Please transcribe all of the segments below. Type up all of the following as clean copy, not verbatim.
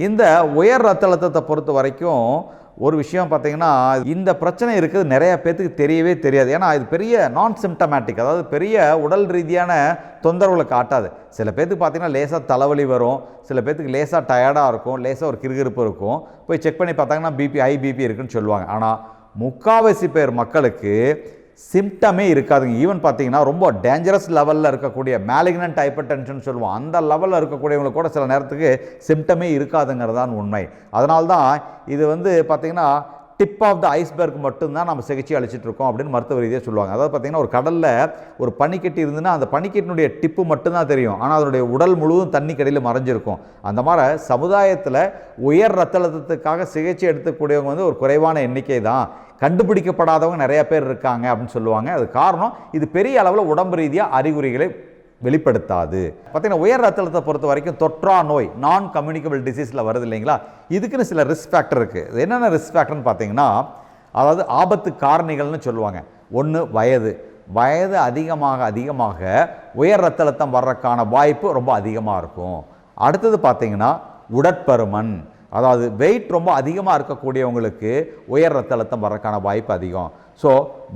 இந்த உயர் ரத்த அழுத்தத்தை பொறுத்த வரைக்கும் ஒரு விஷயம் பார்த்தீங்கன்னா, இந்த பிரச்சனை இருக்குது நிறைய பேத்துக்கு தெரியவே தெரியாது. ஏன்னா இது பெரிய நான் சிம்டமேட்டிக், அதாவது பெரிய உடல் ரீதியான தொந்தரவுகளை காட்டாது. சில பேத்துக்கு பார்த்தீங்கன்னா லேசாக தலைவலி வரும், சில பேத்துக்கு லேசாக டயர்டாக இருக்கும், லேசாக ஒரு கிறுகிறுப்பு இருக்கும். போய் செக் பண்ணி பார்த்தாங்கன்னா ஹை பிபி இருக்குன்னு சொல்லுவாங்க. ஆனால் முக்காவாசி பேர் மக்களுக்கு சிம்டமே இருக்காதுங்க. ஈவன் பார்த்தீங்கன்னா ரொம்ப டேஞ்சரஸ் லெவலில் இருக்கக்கூடிய மேலிக்னன்ட் ஹைப்பர் டென்ஷன் சொல்லுவோம், அந்த லெவலில் இருக்கக்கூடியவங்களுக்கு கூட சில நேரத்துக்கு சிம்டமே இருக்காதுங்கிறது தான் உண்மை. அதனால தான் இது பார்த்தீங்கன்னா டிப் ஆஃப் த ஐஸ்பர்க் மட்டும்தான் நம்ம சிகிச்சை அளிச்சிட்டு இருக்கோம் அப்படின்னு மருத்துவ ரீதியாக சொல்லுவாங்க. அதாவது பார்த்தீங்கன்னா ஒரு கடலில் ஒரு பனிக்கட்டி இருந்துன்னா அந்த பனிக்கட்டினுடைய டிப்பு மட்டும்தான் தெரியும், ஆனால் அதனுடைய உடல் முழுவதும் தண்ணி கடியில் மறைஞ்சிருக்கும். அந்த மாதிரி சமுதாயத்தில் உயர் ரத்த அழுத்தத்துக்காக சிகிச்சை எடுத்துக்கூடியவங்க ஒரு குறைவான எண்ணிக்கை தான், கண்டுபிடிக்கப்படாதவங்க நிறைய பேர் இருக்காங்க அப்படின்னு சொல்லுவாங்க. அது காரணம் இது பெரிய அளவில் உடம்பு ரீதியாக அறிகுறிகளை வெளிப்படுத்தாது. பார்த்தீங்கன்னா உயர் ரத்த அழுத்தத்தை பொறுத்த வரைக்கும் தொற்றா நோய் நான் கம்யூனிகபிள் டிசீஸில் வருது இல்லைங்களா, இதுக்குன்னு சில ரிஸ்க் ஃபேக்டர் இருக்குது. இது என்னென்ன ரிஸ்க் ஃபேக்டர்னு பார்த்தீங்கன்னா, அதாவது ஆபத்து காரணிகள்னு சொல்லுவாங்க. ஒன்று வயது அதிகமாக உயர் ரத்த அழுத்தம் வர்றதுக்கான வாய்ப்பு ரொம்ப அதிகமாக இருக்கும். அடுத்தது பார்த்தீங்கன்னா உடற்பருமன், அதாவது வெயிட் ரொம்ப அதிகமாக இருக்கக்கூடியவங்களுக்கு உயர் ரத்த அழுத்தம் வர்றதுக்கான வாய்ப்பு அதிகம். ஸோ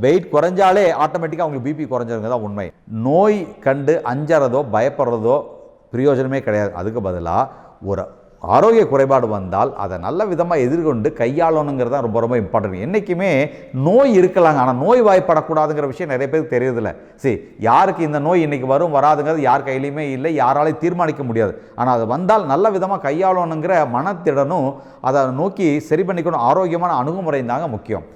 வெயிட் குறைஞ்சாலே ஆட்டோமேட்டிக்காக அவங்களுக்கு பிபி குறைஞ்சிருங்க தான் உண்மை. நோய் கண்டு அஞ்சறதோ பயப்படுறதோ பிரயோஜனமே கிடையாது. அதுக்கு பதிலாக ஒரு ஆரோக்கிய குறைபாடு வந்தால் அதை நல்ல விதமாக எதிர்கொண்டு கையாளணுங்கிறது தான் ரொம்ப ரொம்ப இம்பார்ட்டன்ட். என்றைக்குமே நோய் இருக்கலாங்க, ஆனால் நோய் வாய்ப்படக்கூடாதுங்கிற விஷயம் நிறைய பேருக்கு தெரியுதில்ல. யாருக்கு இந்த நோய் இன்றைக்கி வரும் வராதுங்கிறது யார் கையிலையுமே இல்லை, யாராலையும் தீர்மானிக்க முடியாது. ஆனால் அது வந்தால் நல்ல விதமாக கையாளணுங்கிற மனத்திடனும் அதை நோக்கி சரி பண்ணிக்கணும் ஆரோக்கியமான அணுகுமுறை தாங்க முக்கியம்.